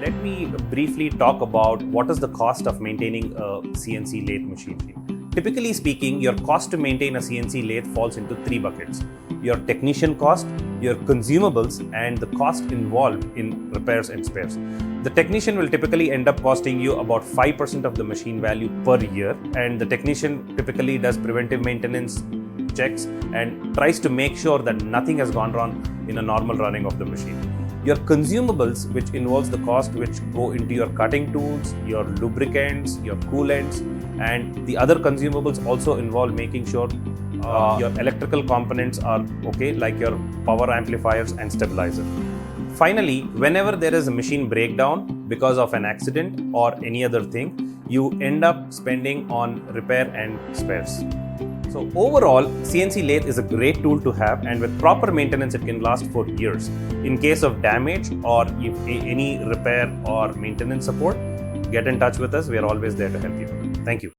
Let me briefly talk about what is the cost of maintaining a CNC lathe machinery. Typically speaking, your cost to maintain a CNC lathe falls into three buckets: your technician cost, your consumables, and the cost involved in repairs and spares. The technician will typically end up costing you about 5% of the machine value per year, and the technician typically does preventive maintenance checks and tries to make sure that nothing has gone wrong in a normal running of the machine. Your consumables, which involves the cost which go into your cutting tools, your lubricants, your coolants, and the other consumables also involve making sure your electrical components are okay, like your power amplifiers and stabilizer. Finally, whenever there is a machine breakdown because of an accident or any other thing, you end up spending on repair and spares. So overall, CNC lathe is a great tool to have, and with proper maintenance it can last for years. In case of damage or if any repair or maintenance support, get in touch with us. We are always there to help you. Thank you.